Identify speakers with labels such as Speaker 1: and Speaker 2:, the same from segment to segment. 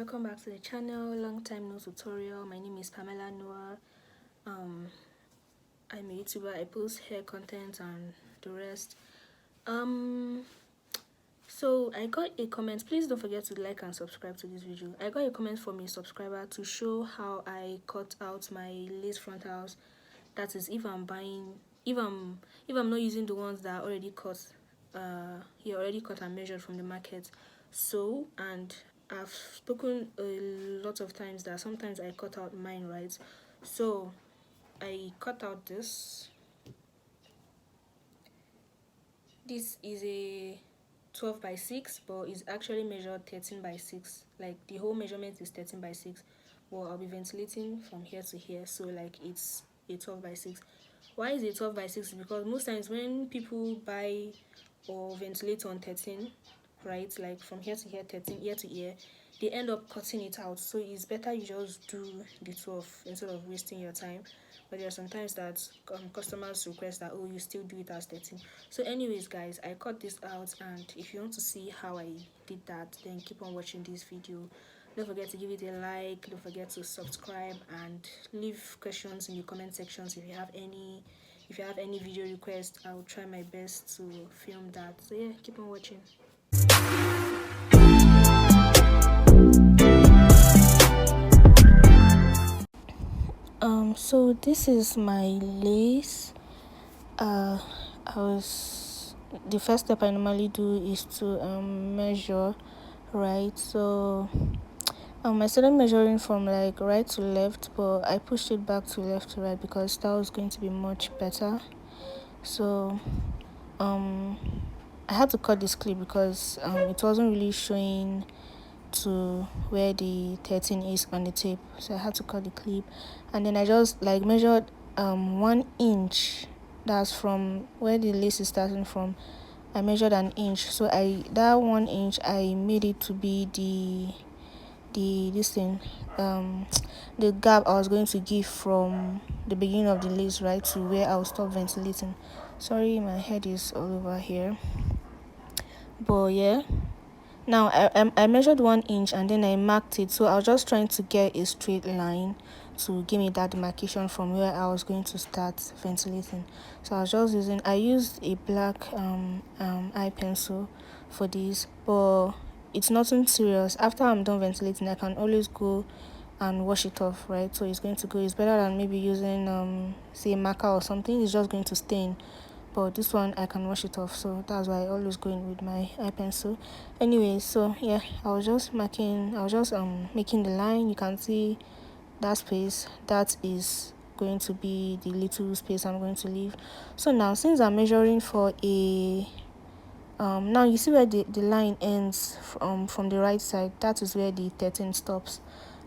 Speaker 1: welcome back to the channel. Long time no tutorial. My name is Pamela Noah. I'm a YouTuber. I post hair content and the rest. So I got a comment. Please don't forget to like and subscribe to this video. I got a comment from a subscriber to show how I cut out my lace frontals. That is, if I'm not using the ones that are already cut, he already cut and measured from the market. So, and I've spoken a lot of times that sometimes I cut out mine, right? So I cut out this. This is a 12 by 6, but it's actually measured 13 by 6. Like the whole measurement is 13 by 6. Well, I'll be ventilating from here to here, so like it's a 12 by 6. Why is it 12 by 6? Because most times when people buy or ventilate on 13, right, like from here to here, 13, ear to ear, they end up cutting it out. So it's better you just do the 12 instead of wasting your time. But there are sometimes that customers request that, oh, you still do it as 13. So anyways, guys, I cut this out, and if you want to see how I did that, then keep on watching this video. Don't forget to give it a like, don't forget to subscribe, and leave questions in the comment sections if you have any. If you have any video requests, I will try my best to film that. So yeah, keep on watching. So this is my lace. The first step I normally do is to measure, right? So I started measuring from like right to left, but I pushed it back to left to right because that was going to be much better. So I had to cut this clip because it wasn't really showing to where the 13 is on the tape, so I had to cut the clip, and then I just like measured 1 inch. That's from where the lace is starting from. I measured an inch, so that 1 inch I made it to be the gap I was going to give from the beginning of the lace right to where I'll stop ventilating. Sorry, my head is all over here, but yeah. Now I measured 1 inch and then I marked it, so I was just trying to get a straight line to give me that demarcation from where I was going to start ventilating. So I used a black eye pencil for this, but it's nothing serious. After I'm done ventilating, I can always go and wash it off, right? So it's going to go. It's better than maybe using say a marker or something. It's just going to stain, but this one I can wash it off, so that's why I always go in with my eye pencil. Anyway, so yeah, I was just making the line. You can see that space, that is going to be the little space I'm going to leave. So now, since I'm measuring for a now you see where the line ends from the right side, that is where the 13 stops,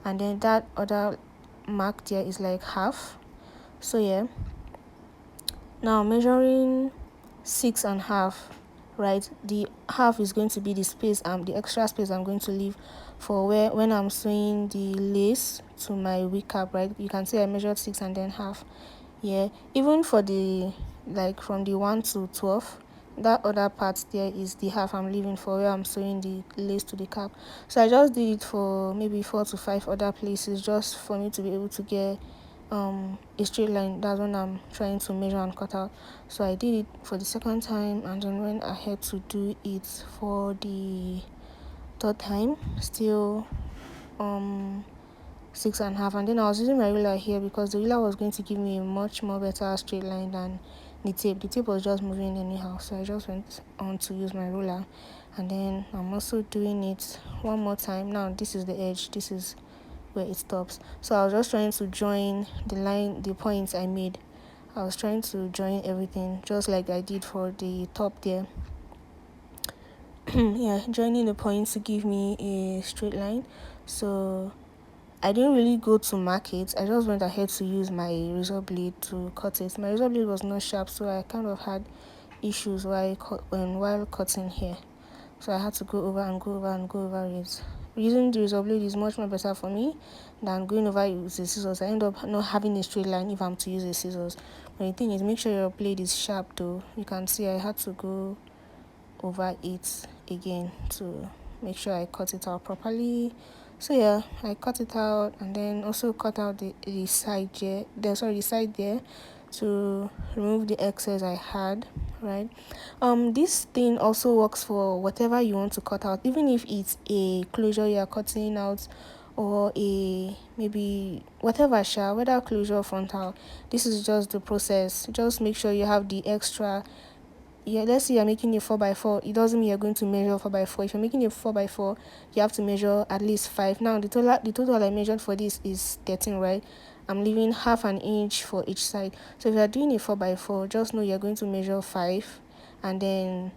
Speaker 1: and then that other mark there is like half. So yeah, now measuring 6.5, right? The half is going to be the space, the extra space I'm going to leave for when I'm sewing the lace to my wig cap, right? You can see I measured 6 and then half. Yeah, even for the like from the 1 to 12, that other part there is the half I'm leaving for where I'm sewing the lace to the cap. So I just did it for maybe 4 to 5 other places, just for me to be able to get a straight line. That's when I'm trying to measure and cut out. So I did it for the second time, and then went ahead to do it for the third time, still 6.5. And then I was using my ruler here because the ruler was going to give me a much more better straight line than the tape. The tape was just moving anyhow, so I just went on to use my ruler. And then I'm also doing it one more time. Now this is the edge, this is where it stops. So I was just trying to join the points I made. I was trying to join everything just like I did for the top there. Yeah, joining the points to give me a straight line. So I didn't really go to mark it. I just went ahead to use my razor blade to cut it. My razor blade was not sharp, so I kind of had issues while cutting here. So I had to go over it. Using the razor blade is much more better for me than going over it with the scissors. I end up not having a straight line if I'm to use the scissors. But the thing is, make sure your blade is sharp though. You can see I had to go over it again to make sure I cut it out properly So yeah, I cut it out and then also cut out the side the side there to remove the excess I had, right? This thing also works for whatever you want to cut out, even if it's a closure you are cutting out, or a maybe whatever whether closure or frontal. This is just the process. Just make sure you have the extra. Yeah, let's say you're making a 4x4, it doesn't mean you're going to measure 4x4. If you're making a 4x4, you have to measure at least 5. Now the total I measured for this is 13, right? I'm leaving half an inch for each side. So if you're doing a 4x4, just know you're going to measure 5, and then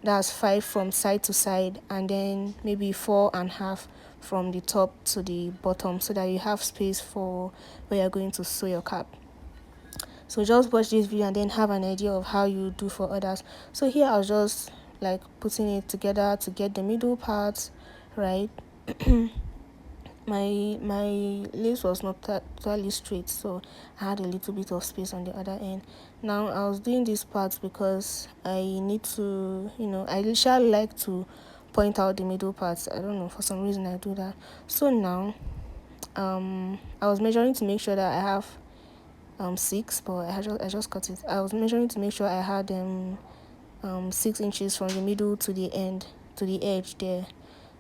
Speaker 1: that's 5 from side to side, and then maybe 4.5 from the top to the bottom, so that you have space for where you're going to sew your cap. So just watch this video and then have an idea of how you do for others. So here I was just like putting it together to get the middle part right. my lace was not totally straight, so I had a little bit of space on the other end. Now I was doing this part because I need to, I usually like to point out the middle parts. I don't know, for some reason I do that. So now I was measuring to make sure that I have 6, but I just cut it. I was measuring to make sure I had 6 inches from the middle to the end, to the edge there.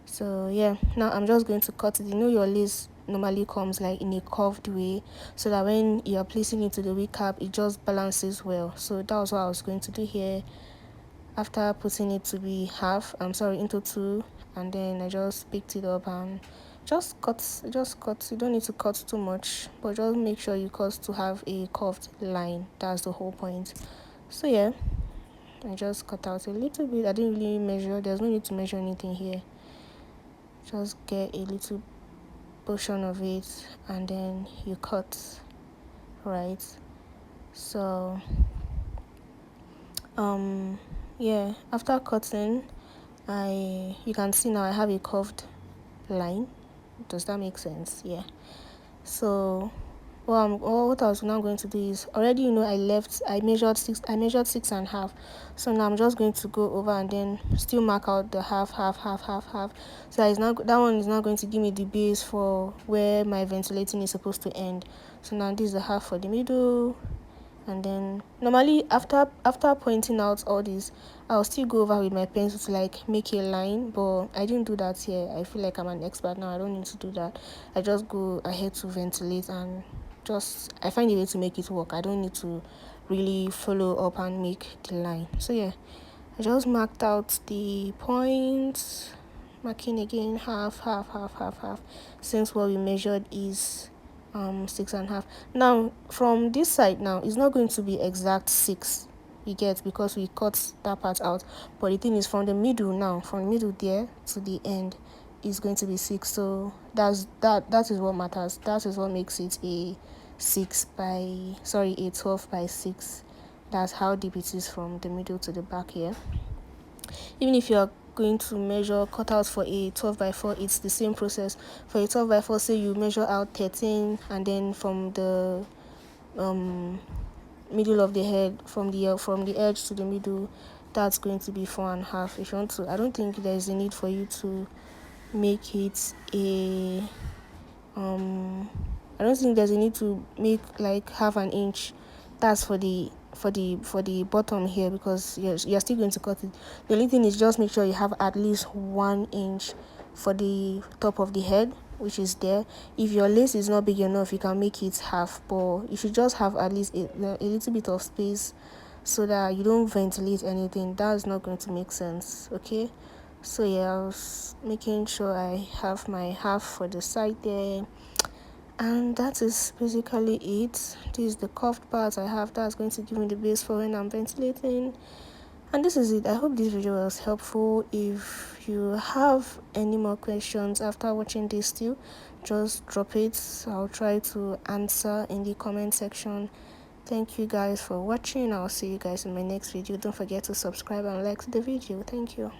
Speaker 1: So yeah, now I'm just going to cut it. Your lace normally comes like in a curved way, so that when you are placing it to the wig cap, it just balances well. So that was what I was going to do here. After putting it to be into 2, and then I just picked it up and just cut. You don't need to cut too much, but just make sure you cut to have a curved line. That's the whole point. So yeah, I just cut out a little bit. I didn't really measure. There's no need to measure anything here. Just get a little portion of it and then you cut, right? So yeah, after cutting, you can see now I have a curved line. Does that make sense? Yeah. So what I was now going to do is, already I measured 6.5. So now I'm just going to go over and then still mark out the half. So that one is now going to give me the base for where my ventilating is supposed to end. So now this is the half for the middle. And then normally after pointing out all this, I'll still go over with my pencil to like make a line, but I didn't do that here. I feel like I'm an expert now. I don't need to do that. I just go ahead to ventilate and I find a way to make it work. I don't need to really follow up and make the line. So yeah, I just marked out the points, marking again half, since what we measured is 6.5. Now from this side, now it's not going to be exact 6, you get, because we cut that part out. But the thing is, from the middle there to the end is going to be 6. So that is what matters. That is what makes it a 12 by 6. That's how deep it is from the middle to the back here. Even if you are going to measure cutouts for a 12x4, it's the same process. For a 12x4, say you measure out 13, and then from the middle of the head, from the edge to the middle, that's going to be 4.5. If you want to, I don't think there's a need for you to make it a I don't think there's a need to make like half an inch. That's for the bottom here, because you're still going to cut it. The only thing is, just make sure you have at least 1 inch for the top of the head, which is there. If your lace is not big enough, you can make it half, but you should just have at least a little bit of space, so that you don't ventilate anything. That's not going to make sense. Okay, so yeah, I was making sure I have my half for the side there. And that is basically it. This is the curved part I have. That's going to give me the base for when I'm ventilating. And this is it. I hope this video was helpful. If you have any more questions after watching this too, just drop it. I'll try to answer in the comment section. Thank you guys for watching. I'll see you guys in my next video. Don't forget to subscribe and like the video. Thank you.